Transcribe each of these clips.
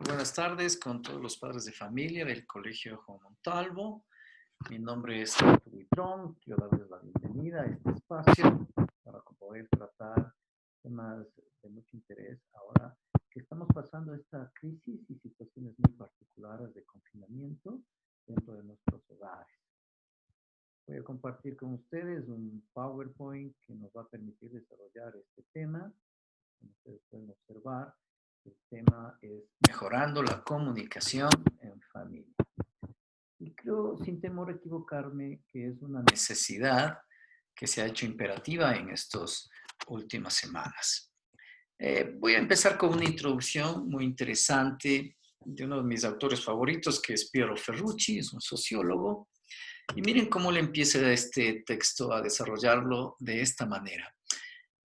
Buenas tardes con todos los padres de familia del Colegio Juan Montalvo. Mi nombre es Arturo Buitrón. Quiero darles la bienvenida a este espacio para poder tratar temas de mucho interés ahora que estamos pasando esta crisis y situaciones muy particulares de confinamiento dentro de nuestros hogares. Voy a compartir con ustedes un PowerPoint que nos va a permitir desarrollar este tema. Como ustedes pueden observar, el tema es mejorando la comunicación en familia. Y creo, sin temor a equivocarme, que es una necesidad que se ha hecho imperativa en estas últimas semanas. Voy a empezar con una introducción muy interesante de uno de mis autores favoritos, que es Piero Ferrucci, es un sociólogo. Y miren cómo le empieza este texto a desarrollarlo de esta manera.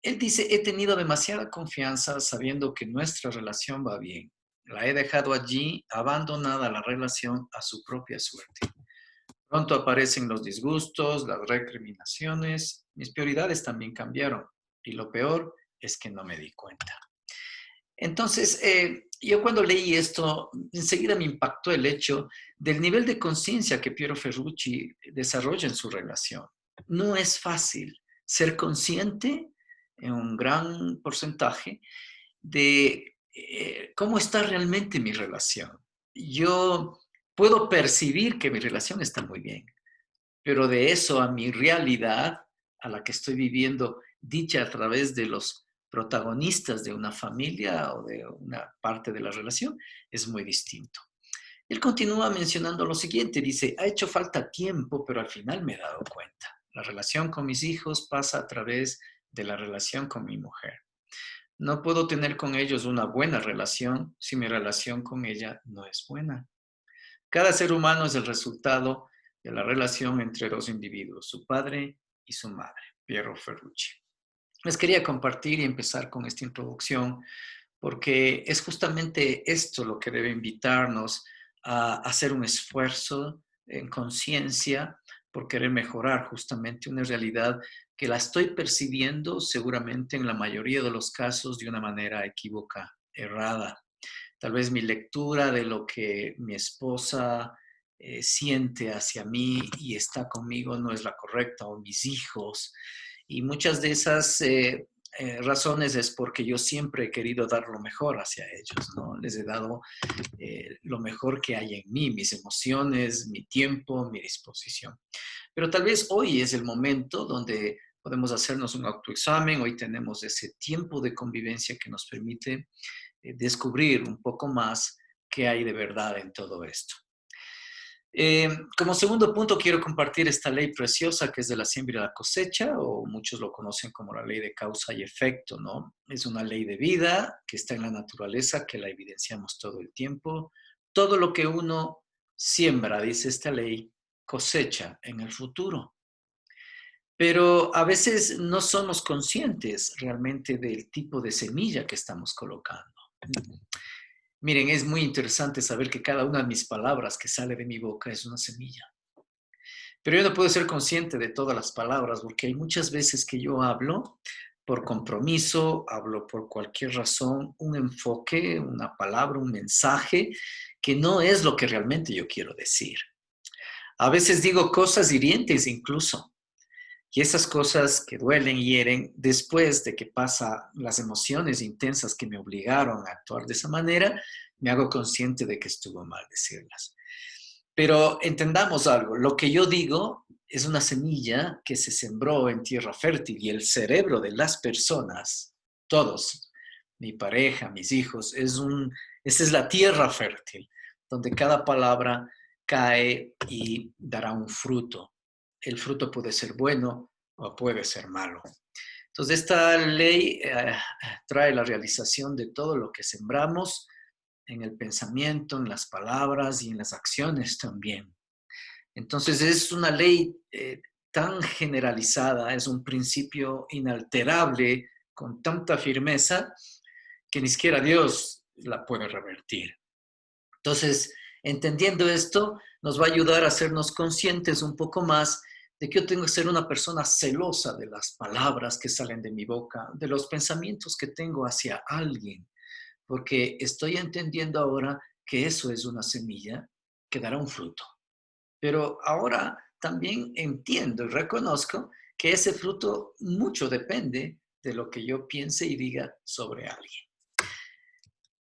Él dice, he tenido demasiada confianza sabiendo que nuestra relación va bien. La he dejado allí, abandonada la relación a su propia suerte. Pronto aparecen los disgustos, las recriminaciones. Mis prioridades también cambiaron. Y lo peor es que no me di cuenta. Entonces, yo cuando leí esto, enseguida me impactó el hecho del nivel de conciencia que Piero Ferrucci desarrolla en su relación. No es fácil ser consciente en un gran porcentaje de cómo está realmente mi relación. Yo puedo percibir que mi relación está muy bien, pero de eso a mi realidad, a la que estoy viviendo, dicha a través de los protagonistas de una familia o de una parte de la relación, es muy distinto. Él continúa mencionando lo siguiente, dice, ha hecho falta tiempo, pero al final me he dado cuenta. La relación con mis hijos pasa a través de la relación con mi mujer. No puedo tener con ellos una buena relación si mi relación con ella no es buena. Cada ser humano es el resultado de la relación entre dos individuos, su padre y su madre. Piero Ferrucci. Les quería compartir y empezar con esta introducción porque es justamente esto lo que debe invitarnos a hacer un esfuerzo en conciencia por querer mejorar justamente una realidad que la estoy percibiendo seguramente en la mayoría de los casos de una manera equívoca, errada. Tal vez mi lectura de lo que mi esposa siente hacia mí y está conmigo no es la correcta, o mis hijos. Y muchas de esas razones es porque yo siempre he querido dar lo mejor hacia ellos, ¿no? Les he dado lo mejor que hay en mí, mis emociones, mi tiempo, mi disposición. Pero tal vez hoy es el momento donde podemos hacernos un autoexamen, hoy tenemos ese tiempo de convivencia que nos permite descubrir un poco más qué hay de verdad en todo esto. Como segundo punto, quiero compartir esta ley preciosa que es de la siembra y la cosecha, o muchos lo conocen como la ley de causa y efecto, ¿no? Es una ley de vida que está en la naturaleza, que la evidenciamos todo el tiempo. Todo lo que uno siembra, dice esta ley, cosecha en el futuro. Pero a veces no somos conscientes realmente del tipo de semilla que estamos colocando. Miren, es muy interesante saber que cada una de mis palabras que sale de mi boca es una semilla. Pero yo no puedo ser consciente de todas las palabras porque hay muchas veces que yo hablo por compromiso, hablo por cualquier razón, un enfoque, una palabra, un mensaje que no es lo que realmente yo quiero decir. A veces digo cosas hirientes incluso. Y esas cosas que duelen y hieren, después de que pasan las emociones intensas que me obligaron a actuar de esa manera, me hago consciente de que estuvo mal decirlas. Pero entendamos algo, lo que yo digo es una semilla que se sembró en tierra fértil y el cerebro de las personas, todos, mi pareja, mis hijos, esa es la tierra fértil, donde cada palabra cae y dará un fruto. El fruto puede ser bueno o puede ser malo. Entonces, esta ley trae la realización de todo lo que sembramos en el pensamiento, en las palabras y en las acciones también. Entonces, es una ley tan generalizada, es un principio inalterable con tanta firmeza que ni siquiera Dios la puede revertir. Entonces, entendiendo esto, nos va a ayudar a hacernos conscientes un poco más de que yo tengo que ser una persona celosa de las palabras que salen de mi boca, de los pensamientos que tengo hacia alguien, porque estoy entendiendo ahora que eso es una semilla que dará un fruto. Pero ahora también entiendo y reconozco que ese fruto mucho depende de lo que yo piense y diga sobre alguien.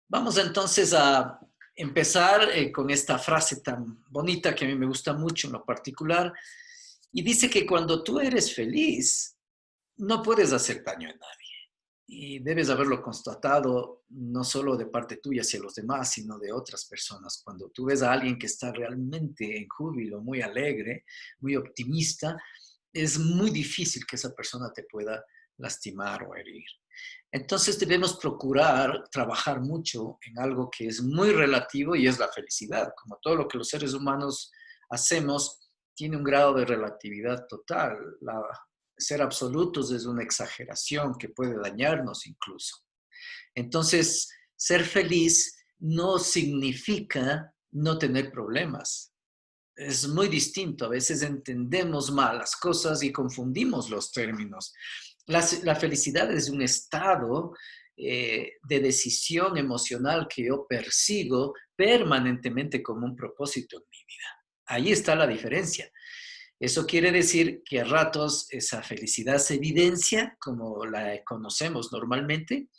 Vamos entonces a empezar con esta frase tan bonita que a mí me gusta mucho en lo particular. Y dice que cuando tú eres feliz, no puedes hacer daño a nadie. Y debes haberlo constatado no solo de parte tuya hacia los demás, sino de otras personas. Cuando tú ves a alguien que está realmente en júbilo, muy alegre, muy optimista, es muy difícil que esa persona te pueda lastimar o herir. Entonces debemos procurar trabajar mucho en algo que es muy relativo y es la felicidad. Como todo lo que los seres humanos hacemos, tiene un grado de relatividad total. Ser absolutos es una exageración que puede dañarnos incluso. Entonces, ser feliz no significa no tener problemas. Es muy distinto. A veces entendemos mal las cosas y confundimos los términos. La felicidad es un estado de decisión emocional que yo persigo permanentemente como un propósito en mi vida. Ahí está la diferencia. Eso quiere decir que a ratos esa felicidad se evidencia como la conocemos normalmente,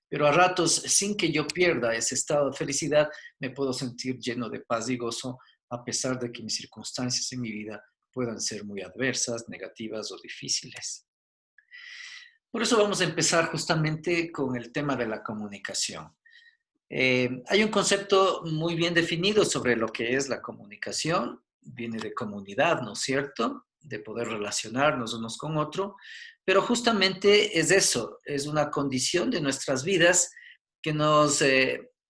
pero a ratos, sin que yo pierda ese estado de felicidad, me puedo sentir lleno de paz y gozo, a pesar de que mis circunstancias en mi vida puedan ser muy adversas, negativas o difíciles. Por eso vamos a empezar justamente con el tema de la comunicación. Hay un concepto muy bien definido sobre lo que es la comunicación. Viene de comunidad, ¿no es cierto? De poder relacionarnos unos con otros. Pero justamente es eso, es una condición de nuestras vidas que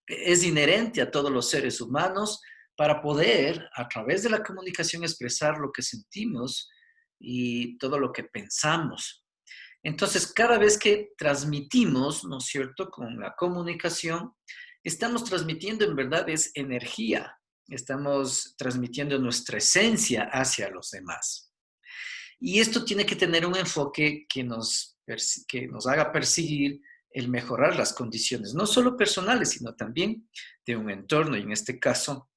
es inherente a todos los seres humanos para poder, a través de la comunicación, expresar lo que sentimos y todo lo que pensamos. Entonces, cada vez que transmitimos, ¿no es cierto?, con la comunicación, estamos transmitiendo en verdad es energía, estamos transmitiendo nuestra esencia hacia los demás. Y esto tiene que tener un enfoque que nos haga perseguir el mejorar las condiciones, no solo personales, sino también de un entorno. Y en este caso,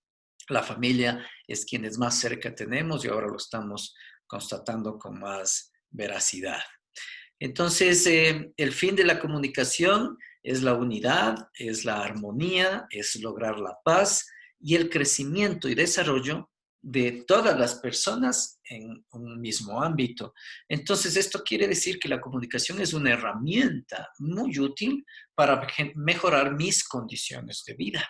la familia es quienes más cerca tenemos y ahora lo estamos constatando con más veracidad. Entonces, el fin de la comunicación es la unidad, es la armonía, es lograr la paz y el crecimiento y desarrollo de todas las personas en un mismo ámbito. Entonces, esto quiere decir que la comunicación es una herramienta muy útil para mejorar mis condiciones de vida.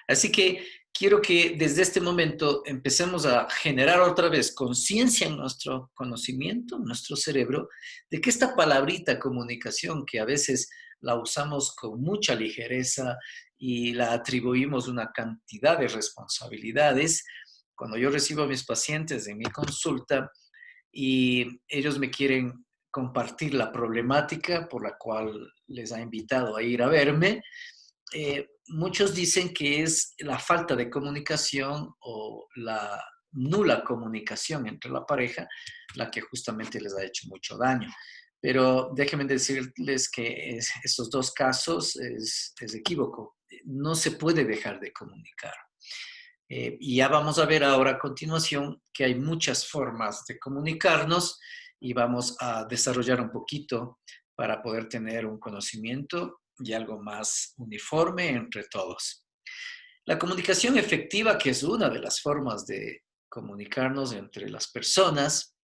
Así que quiero que desde este momento empecemos a generar otra vez conciencia en nuestro conocimiento, en nuestro cerebro, de que esta palabrita comunicación, que a veces la usamos con mucha ligereza y la atribuimos una cantidad de responsabilidades, cuando yo recibo a mis pacientes en mi consulta y ellos me quieren compartir la problemática por la cual les ha invitado a ir a verme, muchos dicen que es la falta de comunicación o la nula comunicación entre la pareja la que justamente les ha hecho mucho daño. Pero déjenme decirles que estos dos casos es equívoco. No se puede dejar de comunicar. Y ya vamos a ver ahora a continuación que hay muchas formas de comunicarnos y vamos a desarrollar un poquito para poder tener un conocimiento y algo más uniforme entre todos. La comunicación efectiva, que es una de las formas de comunicarnos entre las personas,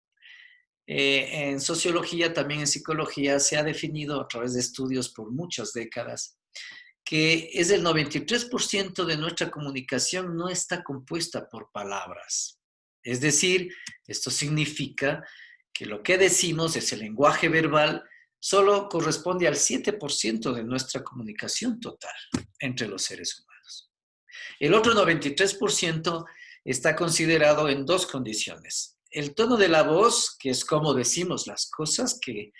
en sociología, también en psicología, se ha definido a través de estudios por muchas décadas que es el 93% de nuestra comunicación no está compuesta por palabras. Es decir, esto significa que lo que decimos, ese lenguaje verbal, solo corresponde al 7% de nuestra comunicación total entre los seres humanos. El otro 93% está considerado en dos condiciones. El tono de la voz, que es cómo decimos las cosas, que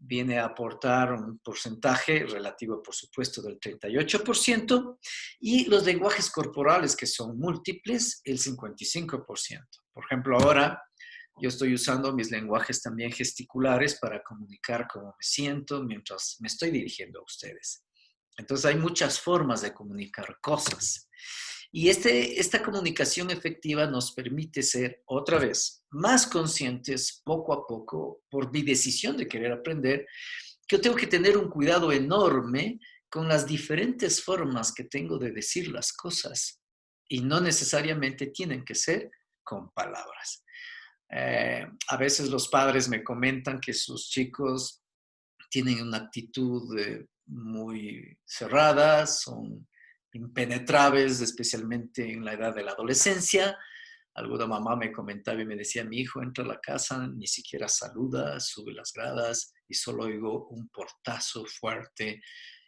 viene a aportar un porcentaje relativo, por supuesto, del 38%, y los lenguajes corporales, que son múltiples, el 55%. Por ejemplo, ahora yo estoy usando mis lenguajes también gesticulares para comunicar cómo me siento mientras me estoy dirigiendo a ustedes. Entonces hay muchas formas de comunicar cosas. Y esta comunicación efectiva nos permite ser, otra vez, más conscientes poco a poco por mi decisión de querer aprender, que yo tengo que tener un cuidado enorme con las diferentes formas que tengo de decir las cosas. Y no necesariamente tienen que ser con palabras. A veces los padres me comentan que sus chicos tienen una actitud muy cerrada, son impenetrables, especialmente en la edad de la adolescencia. Alguna mamá me comentaba y me decía, mi hijo entra a la casa, ni siquiera saluda, sube las gradas y solo oigo un portazo fuerte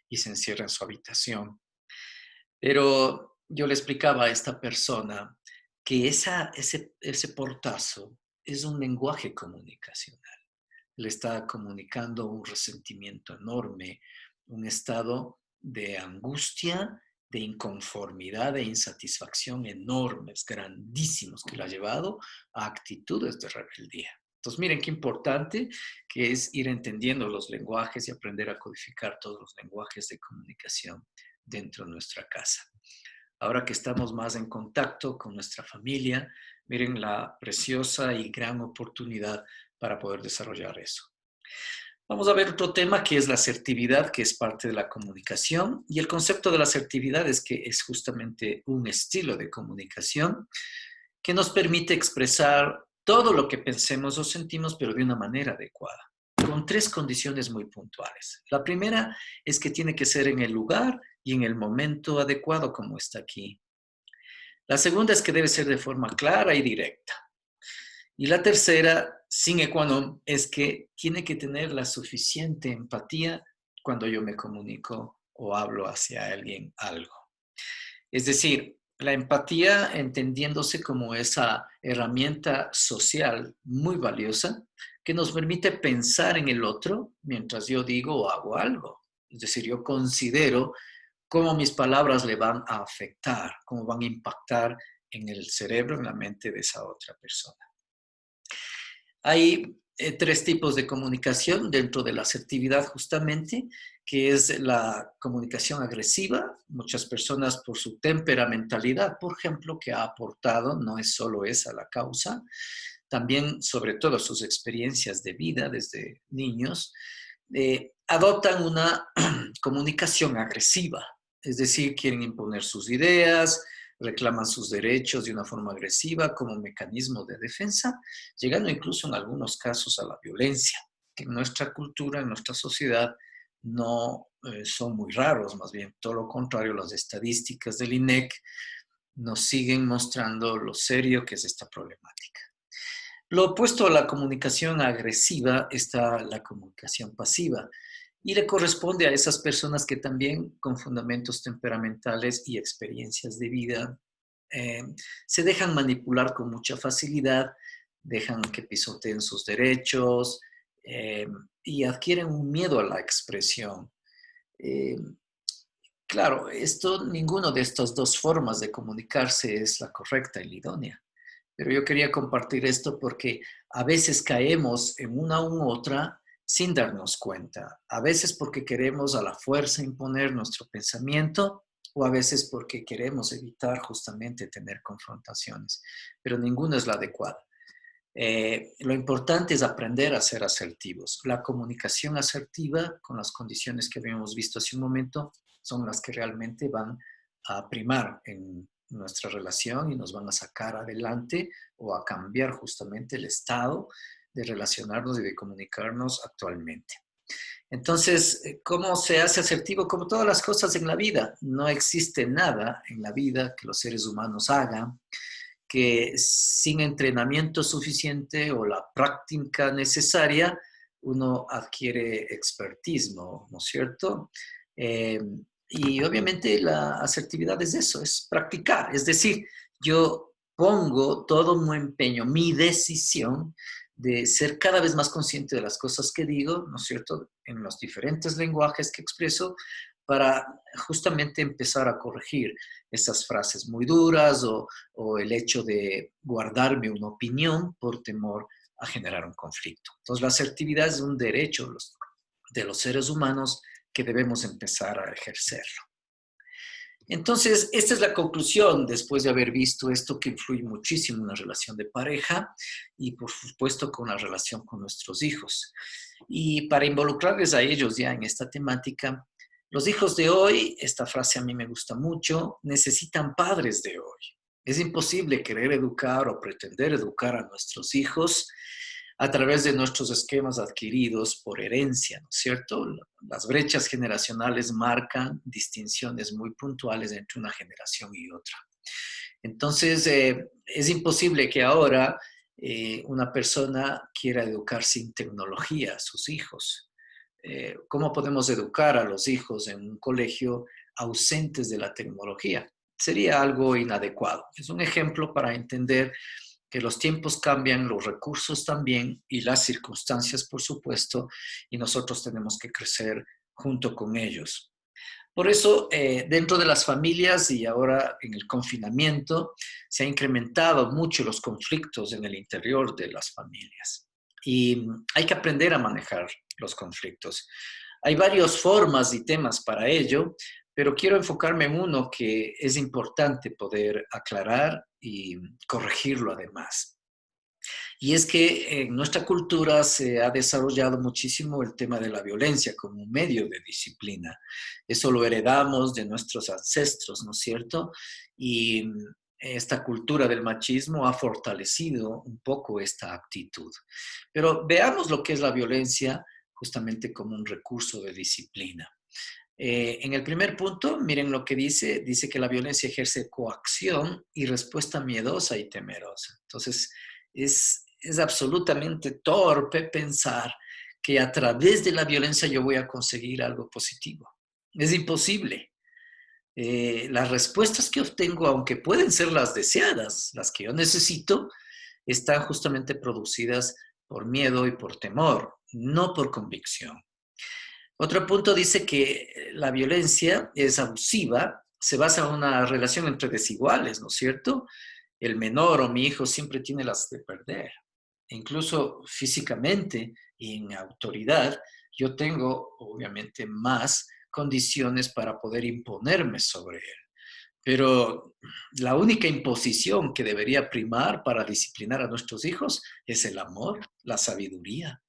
y se encierra en su habitación. Pero yo le explicaba a esta persona que ese portazo es un lenguaje comunicacional. Le está comunicando un resentimiento enorme, un estado de angustia, de inconformidad, de insatisfacción enormes, grandísimos, que le ha llevado a actitudes de rebeldía. Entonces, miren qué importante que es ir entendiendo los lenguajes y aprender a codificar todos los lenguajes de comunicación dentro de nuestra casa. Ahora que estamos más en contacto con nuestra familia, miren la preciosa y gran oportunidad para poder desarrollar eso. Vamos a ver otro tema que es la asertividad, que es parte de la comunicación. Y el concepto de la asertividad es que es justamente un estilo de comunicación que nos permite expresar todo lo que pensemos o sentimos, pero de una manera adecuada, con tres condiciones muy puntuales. La primera es que tiene que ser en el lugar y en el momento adecuado, como está aquí. La segunda es que debe ser de forma clara y directa. Y la tercera, sine qua non, es que tiene que tener la suficiente empatía cuando yo me comunico o hablo hacia alguien algo. Es decir, la empatía entendiéndose como esa herramienta social muy valiosa que nos permite pensar en el otro mientras yo digo o hago algo. Es decir, yo considero cómo mis palabras le van a afectar, cómo van a impactar en el cerebro, en la mente de esa otra persona. Hay tres tipos de comunicación dentro de la asertividad justamente, que es la comunicación agresiva. Muchas personas por su temperamentalidad, por ejemplo, que ha aportado, no es solo esa la causa, también sobre todo sus experiencias de vida desde niños, adoptan una comunicación agresiva, es decir, quieren imponer sus ideas, reclaman sus derechos de una forma agresiva como mecanismo de defensa, llegando incluso en algunos casos a la violencia, que en nuestra cultura, en nuestra sociedad, no son muy raros, más bien todo lo contrario, las estadísticas del INEC nos siguen mostrando lo serio que es esta problemática. Lo opuesto a la comunicación agresiva está la comunicación pasiva y le corresponde a esas personas que también con fundamentos temperamentales y experiencias de vida se dejan manipular con mucha facilidad, dejan que pisoteen sus derechos y adquieren un miedo a la expresión. Eh, claro, ninguno de estas dos formas de comunicarse es la correcta y la idónea. Pero yo quería compartir esto porque a veces caemos en una u otra sin darnos cuenta. A veces porque queremos a la fuerza imponer nuestro pensamiento o a veces porque queremos evitar justamente tener confrontaciones. Pero ninguna es la adecuada. Lo importante es aprender a ser asertivos. La comunicación asertiva, con las condiciones que habíamos visto hace un momento, son las que realmente van a primar en nuestra relación y nos van a sacar adelante o a cambiar justamente el estado de relacionarnos y de comunicarnos actualmente. Entonces, ¿cómo se hace asertivo? Como todas las cosas en la vida, no existe nada en la vida que los seres humanos hagan que sin entrenamiento suficiente o la práctica necesaria, uno adquiere expertismo, ¿no es cierto? Y obviamente la asertividad es eso, es practicar, es decir, yo pongo todo mi empeño, mi decisión de ser cada vez más consciente de las cosas que digo, ¿no es cierto?, en los diferentes lenguajes que expreso, para justamente empezar a corregir esas frases muy duras o el hecho de guardarme una opinión por temor a generar un conflicto. Entonces, la asertividad es un derecho de los seres humanos que debemos empezar a ejercerlo. Entonces, esta es la conclusión después de haber visto esto que influye muchísimo en la relación de pareja y, por supuesto, con la relación con nuestros hijos. Y para involucrarles a ellos ya en esta temática, los hijos de hoy, esta frase a mí me gusta mucho, necesitan padres de hoy. Es imposible querer educar o pretender educar a nuestros hijos a través de nuestros esquemas adquiridos por herencia, ¿no es cierto? Las brechas generacionales marcan distinciones muy puntuales entre una generación y otra. Entonces, es imposible que ahora una persona quiera educar sin tecnología a sus hijos. ¿Cómo podemos educar a los hijos en un colegio ausentes de la tecnología? Sería algo inadecuado. Es un ejemplo para entender que los tiempos cambian, los recursos también y las circunstancias, por supuesto, y nosotros tenemos que crecer junto con ellos. Por eso, dentro de las familias y ahora en el confinamiento, se han incrementado mucho los conflictos en el interior de las familias. Y hay que aprender a manejar los conflictos. Hay varias formas y temas para ello, pero quiero enfocarme en uno que es importante poder aclarar y corregirlo además. Y es que en nuestra cultura se ha desarrollado muchísimo el tema de la violencia como un medio de disciplina. Eso lo heredamos de nuestros ancestros, ¿no es cierto? Y esta cultura del machismo ha fortalecido un poco esta actitud. Pero veamos lo que es la violencia justamente como un recurso de disciplina. En el primer punto, miren lo que dice que la violencia ejerce coacción y respuesta miedosa y temerosa. Entonces, es absolutamente torpe pensar que a través de la violencia yo voy a conseguir algo positivo. Es imposible. Las respuestas que obtengo, aunque pueden ser las deseadas, las que yo necesito, están justamente producidas por miedo y por temor, no por convicción. Otro punto dice que la violencia es abusiva, se basa en una relación entre desiguales, ¿no es cierto? El menor o mi hijo siempre tiene las de perder. Incluso físicamente y en autoridad, yo tengo obviamente más condiciones para poder imponerme sobre él. Pero la única imposición que debería primar para disciplinar a nuestros hijos es el amor, la sabiduría.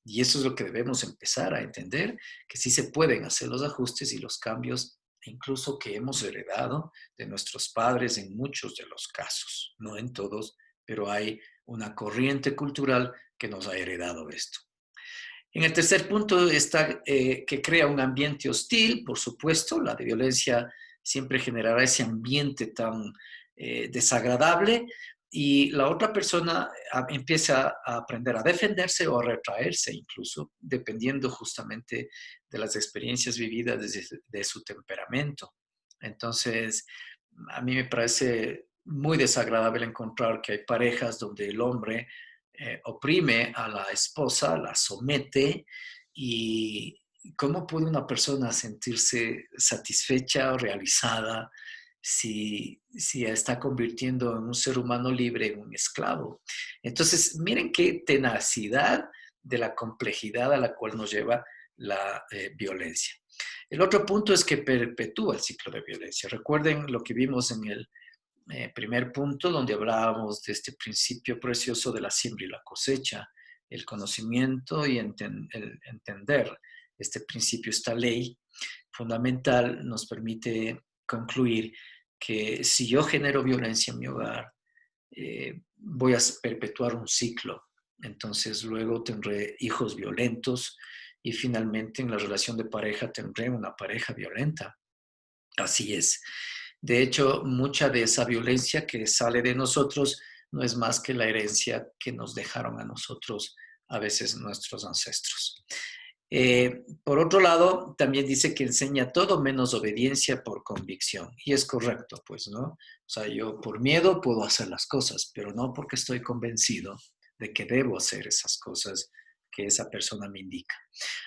Y eso es lo que debemos empezar a entender, que sí se pueden hacer los ajustes y los cambios, incluso que hemos heredado de nuestros padres en muchos de los casos, no en todos, pero hay una corriente cultural que nos ha heredado esto. En el tercer punto está que crea un ambiente hostil, por supuesto, la de violencia siempre generará ese ambiente tan desagradable y la otra persona empieza a aprender a defenderse o a retraerse incluso, dependiendo justamente de las experiencias vividas de su temperamento. Entonces, a mí me parece muy desagradable encontrar que hay parejas donde el hombre oprime a la esposa, la somete y cómo puede una persona sentirse satisfecha o realizada si está convirtiendo en un ser humano libre en un esclavo. Entonces, miren qué tenacidad de la complejidad a la cual nos lleva la violencia. El otro punto es que perpetúa el ciclo de violencia. Recuerden lo que vimos en el primer punto, donde hablábamos de este principio precioso de la siembra y la cosecha, el conocimiento y el entender este principio, esta ley fundamental, nos permite concluir que si yo genero violencia en mi hogar, voy a perpetuar un ciclo. Entonces luego tendré hijos violentos y finalmente en la relación de pareja tendré una pareja violenta. Así es. De hecho, mucha de esa violencia que sale de nosotros no es más que la herencia que nos dejaron a nosotros, a veces nuestros ancestros. Por otro lado, también dice que enseña todo menos obediencia por convicción. Y es correcto, pues, ¿no? O sea, yo por miedo puedo hacer las cosas, pero no porque estoy convencido de que debo hacer esas cosas que esa persona me indica.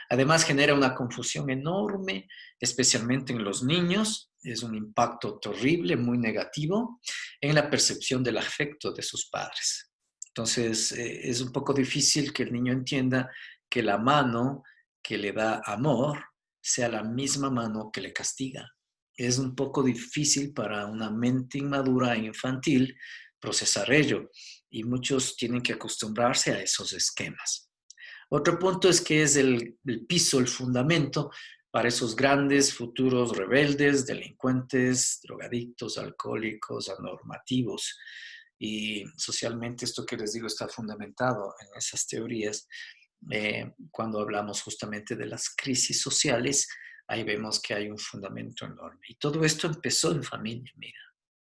Además, genera una confusión enorme, especialmente en los niños. Es un impacto terrible, muy negativo, en la percepción del afecto de sus padres. Entonces, es un poco difícil que el niño entienda que la mano que le da amor sea la misma mano que le castiga. Es un poco difícil para una mente inmadura e infantil procesar ello y muchos tienen que acostumbrarse a esos esquemas. Otro punto es que es el piso, el fundamento para esos grandes futuros rebeldes, delincuentes, drogadictos, alcohólicos, anormativos. Y socialmente esto que les digo está fundamentado en esas teorías. Cuando hablamos justamente de las crisis sociales, ahí vemos que hay un fundamento enorme. Y todo esto empezó en familia, mira,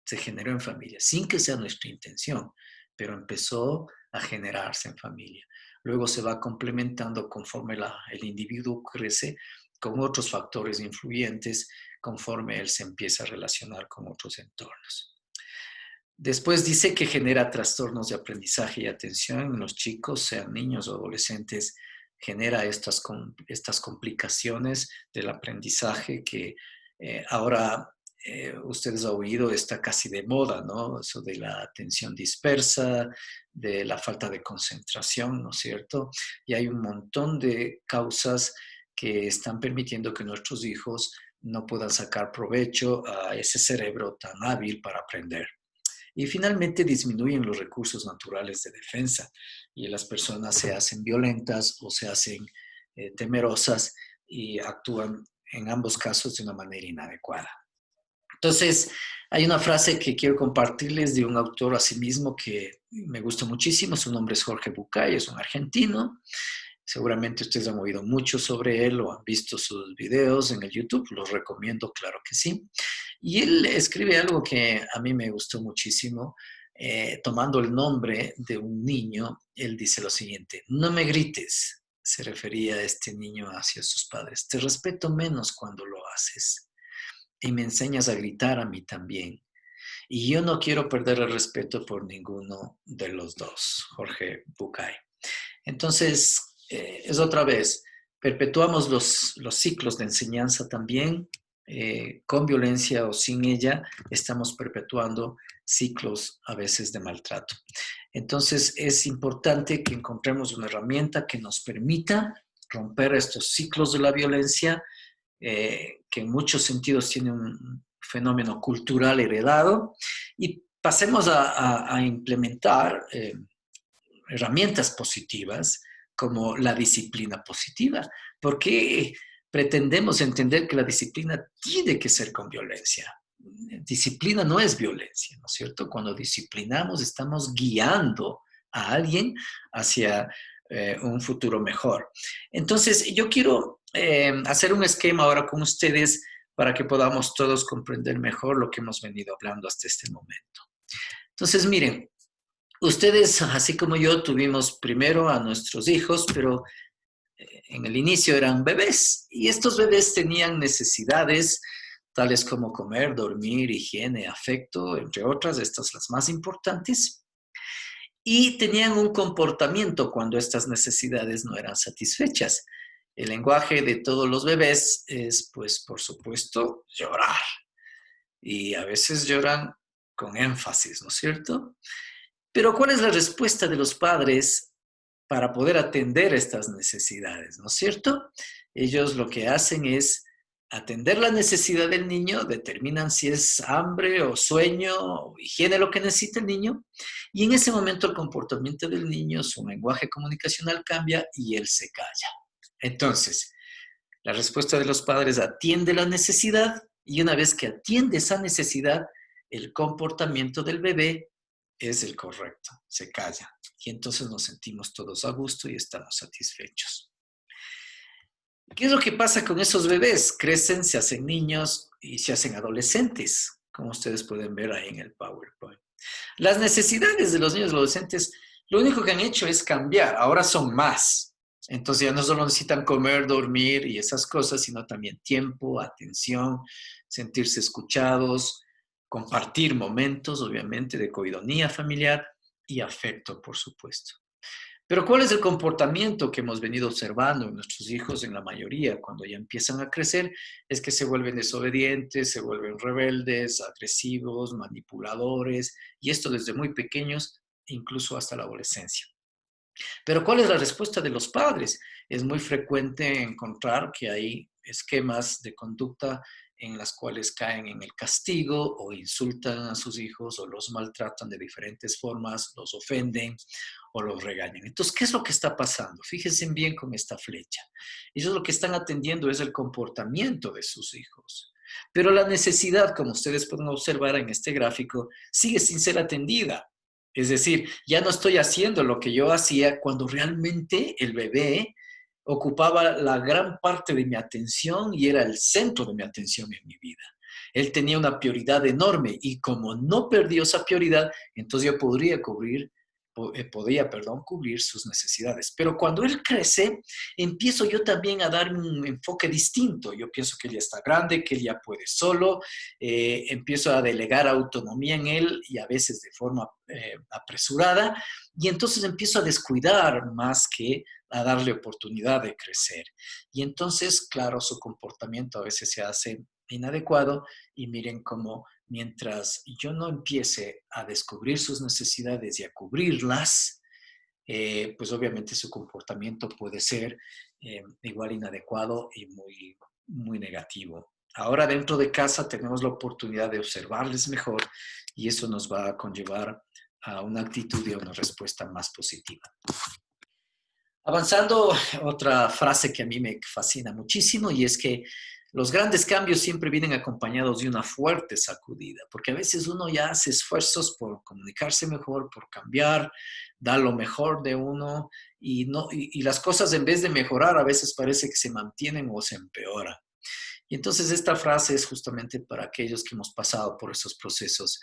se generó en familia, sin que sea nuestra intención, pero empezó a generarse en familia. Luego se va complementando conforme el individuo crece con otros factores influyentes, conforme él se empieza a relacionar con otros entornos. Después dice que genera trastornos de aprendizaje y atención en los chicos, sean niños o adolescentes, genera estas complicaciones del aprendizaje que ahora ustedes han oído, está casi de moda, ¿no? Eso de la atención dispersa, de la falta de concentración, ¿no es cierto? Y hay un montón de causas que están permitiendo que nuestros hijos no puedan sacar provecho a ese cerebro tan hábil para aprender. Y finalmente disminuyen los recursos naturales de defensa y las personas se hacen violentas o se hacen temerosas y actúan en ambos casos de una manera inadecuada. Entonces, hay una frase que quiero compartirles de un autor asimismo que me gusta muchísimo. Su nombre es Jorge Bucay, es un argentino. Seguramente ustedes han oído mucho sobre él o han visto sus videos en el YouTube. Los recomiendo, claro que sí. Y él escribe algo que a mí me gustó muchísimo. Tomando el nombre de un niño, él dice lo siguiente: no me grites, se refería a este niño hacia sus padres. Te respeto menos cuando lo haces y me enseñas a gritar a mí también. Y yo no quiero perder el respeto por ninguno de los dos. Jorge Bucay. Entonces, es otra vez, perpetuamos los ciclos de enseñanza también, con violencia o sin ella, estamos perpetuando ciclos a veces de maltrato. Entonces, es importante que encontremos una herramienta que nos permita romper estos ciclos de la violencia, que en muchos sentidos tiene un fenómeno cultural heredado, y pasemos a implementar herramientas positivas como la disciplina positiva. ¿Por qué pretendemos entender que la disciplina tiene que ser con violencia? Disciplina no es violencia, ¿no es cierto? Cuando disciplinamos estamos guiando a alguien hacia un futuro mejor. Entonces, yo quiero hacer un esquema ahora con ustedes para que podamos todos comprender mejor lo que hemos venido hablando hasta este momento. Entonces, miren, ustedes, así como yo, tuvimos primero a nuestros hijos, pero en el inicio eran bebés y estos bebés tenían necesidades tales como comer, dormir, higiene, afecto, entre otras, estas las más importantes, y tenían un comportamiento cuando estas necesidades no eran satisfechas. El lenguaje de todos los bebés es, pues, por supuesto, llorar. Y a veces lloran con énfasis, ¿no es cierto? Pero ¿cuál es la respuesta de los padres para poder atender estas necesidades? ¿No es cierto? Ellos lo que hacen es atender la necesidad del niño, determinan si es hambre o sueño o higiene lo que necesita el niño, y en ese momento el comportamiento del niño, su lenguaje comunicacional cambia y él se calla. Entonces, la respuesta de los padres atiende la necesidad y una vez que atiende esa necesidad, el comportamiento del bebé es el correcto, se calla. Y entonces nos sentimos todos a gusto y estamos satisfechos. ¿Qué es lo que pasa con esos bebés? Crecen, se hacen niños y se hacen adolescentes, como ustedes pueden ver ahí en el PowerPoint. Las necesidades de los niños y adolescentes, lo único que han hecho es cambiar, ahora son más. Entonces ya no solo necesitan comer, dormir y esas cosas, sino también tiempo, atención, sentirse escuchados, compartir momentos, obviamente, de coidonía familiar y afecto, por supuesto. Pero ¿cuál es el comportamiento que hemos venido observando en nuestros hijos en la mayoría cuando ya empiezan a crecer? Es que se vuelven desobedientes, se vuelven rebeldes, agresivos, manipuladores, y esto desde muy pequeños, incluso hasta la adolescencia. Pero ¿cuál es la respuesta de los padres? Es muy frecuente encontrar que hay esquemas de conducta en las cuales caen en el castigo o insultan a sus hijos o los maltratan de diferentes formas, los ofenden o los regañan. Entonces, ¿qué es lo que está pasando? Fíjense bien con esta flecha. Ellos lo que están atendiendo es el comportamiento de sus hijos. Pero la necesidad, como ustedes pueden observar en este gráfico, sigue sin ser atendida. Es decir, ya no estoy haciendo lo que yo hacía cuando realmente el bebé ocupaba la gran parte de mi atención y era el centro de mi atención en mi vida. Él tenía una prioridad enorme y como no perdió esa prioridad, entonces yo podía cubrir sus necesidades. Pero cuando él crece, empiezo yo también a darme un enfoque distinto. Yo pienso que él ya está grande, que él ya puede solo, empiezo a delegar autonomía en él y a veces de forma apresurada, y entonces empiezo a descuidar más que a darle oportunidad de crecer. Y entonces, claro, su comportamiento a veces se hace inadecuado y miren cómo mientras yo no empiece a descubrir sus necesidades y a cubrirlas, pues obviamente su comportamiento puede ser igual inadecuado y muy, muy negativo. Ahora dentro de casa tenemos la oportunidad de observarles mejor y eso nos va a conllevar a una actitud y a una respuesta más positiva. Avanzando, otra frase que a mí me fascina muchísimo y es que los grandes cambios siempre vienen acompañados de una fuerte sacudida, porque a veces uno ya hace esfuerzos por comunicarse mejor, por cambiar, dar lo mejor de uno y las cosas en vez de mejorar a veces parece que se mantienen o se empeoran. Y entonces esta frase es justamente para aquellos que hemos pasado por esos procesos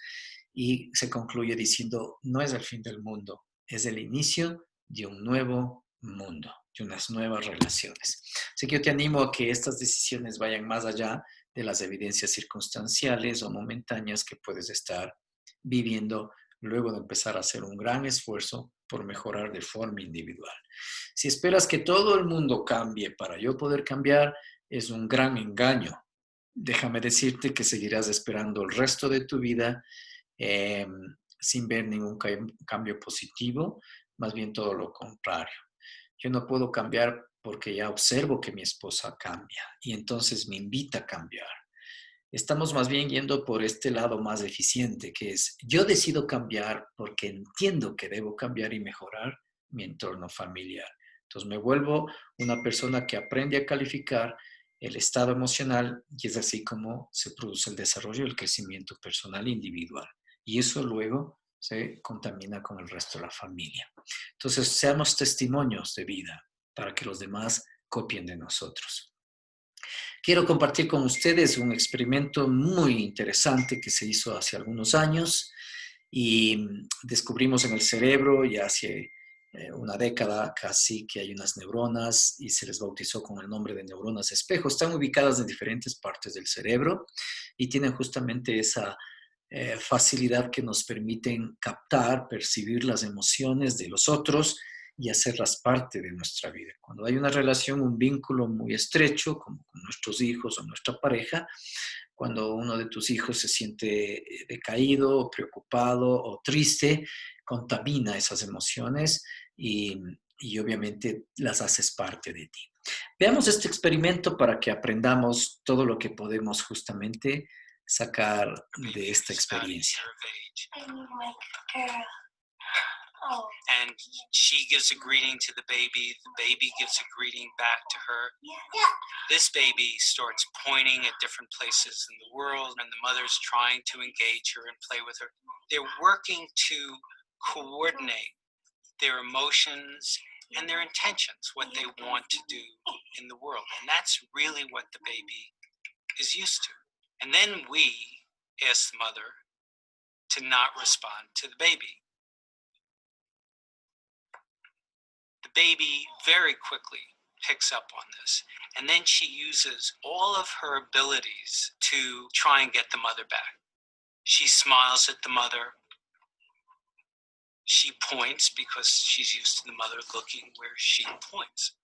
y se concluye diciendo, no es el fin del mundo, es el inicio de un nuevo mundo, de unas nuevas relaciones. Así que yo te animo a que estas decisiones vayan más allá de las evidencias circunstanciales o momentáneas que puedes estar viviendo luego de empezar a hacer un gran esfuerzo por mejorar de forma individual. Si esperas que todo el mundo cambie para yo poder cambiar, es un gran engaño. Déjame decirte que seguirás esperando el resto de tu vida eh, sin ver ningún cambio positivo, más bien todo lo contrario. Yo no puedo cambiar porque ya observo que mi esposa cambia y entonces me invita a cambiar. Estamos más bien yendo por este lado más eficiente, que es yo decido cambiar porque entiendo que debo cambiar y mejorar mi entorno familiar. Entonces me vuelvo una persona que aprende a calificar el estado emocional y es así como se produce el desarrollo y el crecimiento personal e individual. Y eso luego se contamina con el resto de la familia. Entonces, seamos testimonios de vida para que los demás copien de nosotros. Quiero compartir con ustedes un experimento muy interesante que se hizo hace algunos años y descubrimos en el cerebro ya hace una década casi que hay unas neuronas y se les bautizó con el nombre de neuronas espejo. Están ubicadas en diferentes partes del cerebro y tienen justamente esa facilidad que nos permiten captar, percibir las emociones de los otros y hacerlas parte de nuestra vida. Cuando hay una relación, un vínculo muy estrecho, como con nuestros hijos o nuestra pareja, cuando uno de tus hijos se siente decaído, preocupado o triste, contamina esas emociones y obviamente las haces parte de ti. Veamos este experimento para que aprendamos todo lo que podemos justamente sacar de esta experiencia. And she gives a greeting to the baby gives a greeting back to her. This baby starts pointing at different places in the world, and the mother's trying to engage her and play with her. They're working to coordinate their emotions and their intentions, what they want to do in the world. And that's really what the baby is used to. And then we ask the mother to not respond to the baby. The baby very quickly picks up on this, and then she uses all of her abilities to try and get the mother back. She smiles at the mother. She points because she's used to the mother looking where she points.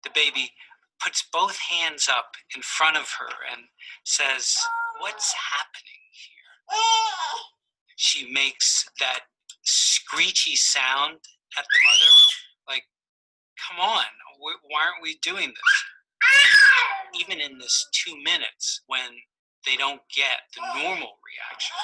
The baby puts both hands up in front of her and says, "What's happening here?" She makes that screechy sound at the mother, like, "Come on, why aren't we doing this? Even in this 2 minutes, when they don't get the normal reaction,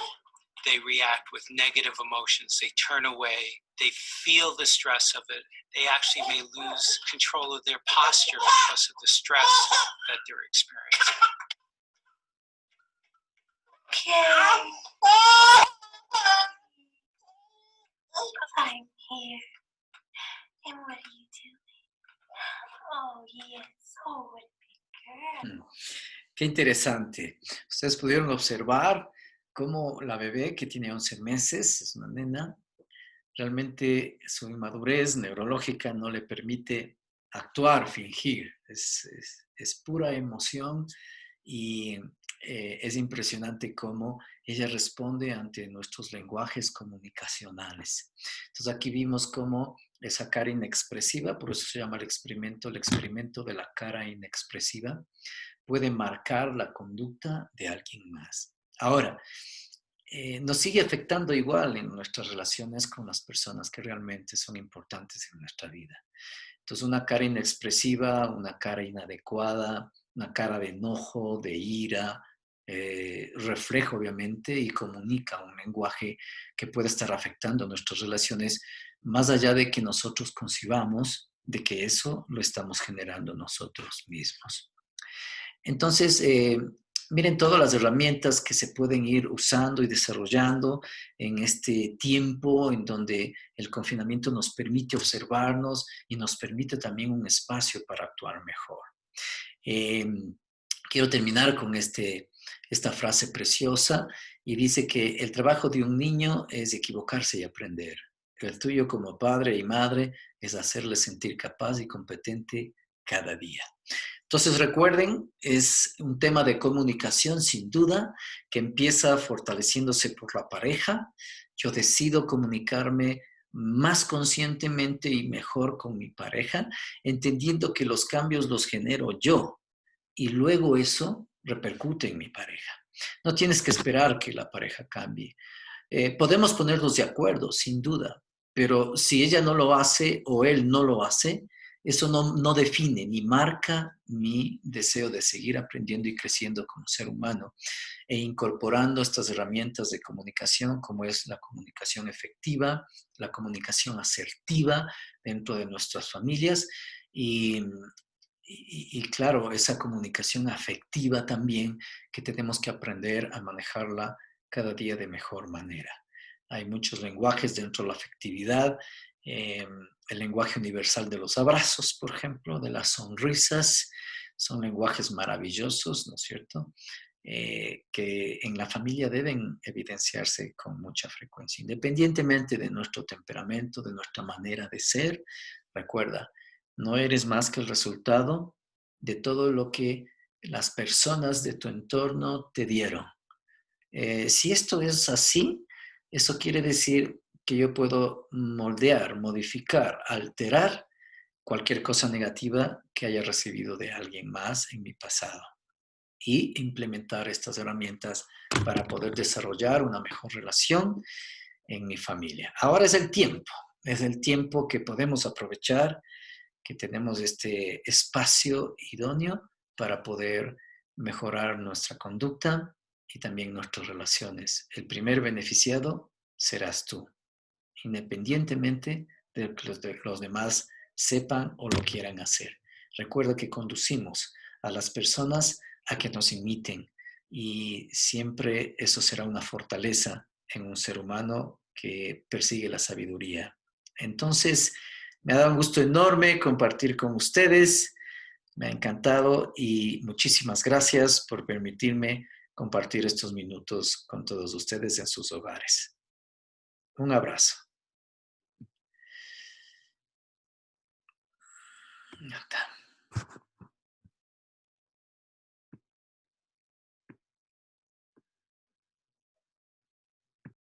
they react with negative emotions. They turn away. They feel the stress of it. They actually may lose control of their posture because of the stress that they're experiencing. Okay. I'm here. And what are you doing? Oh, yes. Oh, what a big girl. Qué interesante. Ustedes pudieron observar cómo la bebé, que tiene 11 meses, es una nena, realmente su inmadurez neurológica no le permite actuar, fingir. Es pura emoción y es impresionante cómo ella responde ante nuestros lenguajes comunicacionales. Entonces aquí vimos cómo esa cara inexpresiva, por eso se llama el experimento de la cara inexpresiva, puede marcar la conducta de alguien más. Ahora, nos sigue afectando igual en nuestras relaciones con las personas que realmente son importantes en nuestra vida. Entonces, una cara inexpresiva, una cara inadecuada, una cara de enojo, de ira, refleja obviamente y comunica un lenguaje que puede estar afectando nuestras relaciones, más allá de que nosotros concibamos de que eso lo estamos generando nosotros mismos. Entonces, miren todas las herramientas que se pueden ir usando y desarrollando en este tiempo en donde el confinamiento nos permite observarnos y nos permite también un espacio para actuar mejor. Quiero terminar con esta frase preciosa y dice que el trabajo de un niño es equivocarse y aprender. El tuyo como padre y madre es hacerle sentir capaz y competente cada día. Entonces recuerden, es un tema de comunicación sin duda que empieza fortaleciéndose por la pareja. Yo decido comunicarme más conscientemente y mejor con mi pareja, entendiendo que los cambios los genero yo y luego eso repercute en mi pareja. No tienes que esperar que la pareja cambie. Podemos ponernos de acuerdo, sin duda, pero si ella no lo hace o él no lo hace, eso no define ni marca mi deseo de seguir aprendiendo y creciendo como ser humano e incorporando estas herramientas de comunicación como es la comunicación efectiva, la comunicación asertiva dentro de nuestras familias y claro, esa comunicación afectiva también que tenemos que aprender a manejarla cada día de mejor manera. Hay muchos lenguajes dentro de la afectividad, el lenguaje universal de los abrazos, por ejemplo, de las sonrisas, son lenguajes maravillosos, ¿no es cierto? Que en la familia deben evidenciarse con mucha frecuencia, independientemente de nuestro temperamento, de nuestra manera de ser. Recuerda, no eres más que el resultado de todo lo que las personas de tu entorno te dieron. Si esto es así, eso quiere decir que yo puedo moldear, modificar, alterar cualquier cosa negativa que haya recibido de alguien más en mi pasado y implementar estas herramientas para poder desarrollar una mejor relación en mi familia. Ahora es el tiempo que podemos aprovechar, que tenemos este espacio idóneo para poder mejorar nuestra conducta y también nuestras relaciones. El primer beneficiado serás tú, independientemente de que los demás sepan o lo quieran hacer. Recuerda que conducimos a las personas a que nos imiten y siempre eso será una fortaleza en un ser humano que persigue la sabiduría. Entonces, me ha dado un gusto enorme compartir con ustedes. Me ha encantado y muchísimas gracias por permitirme compartir estos minutos con todos ustedes en sus hogares. Un abrazo. Ya está.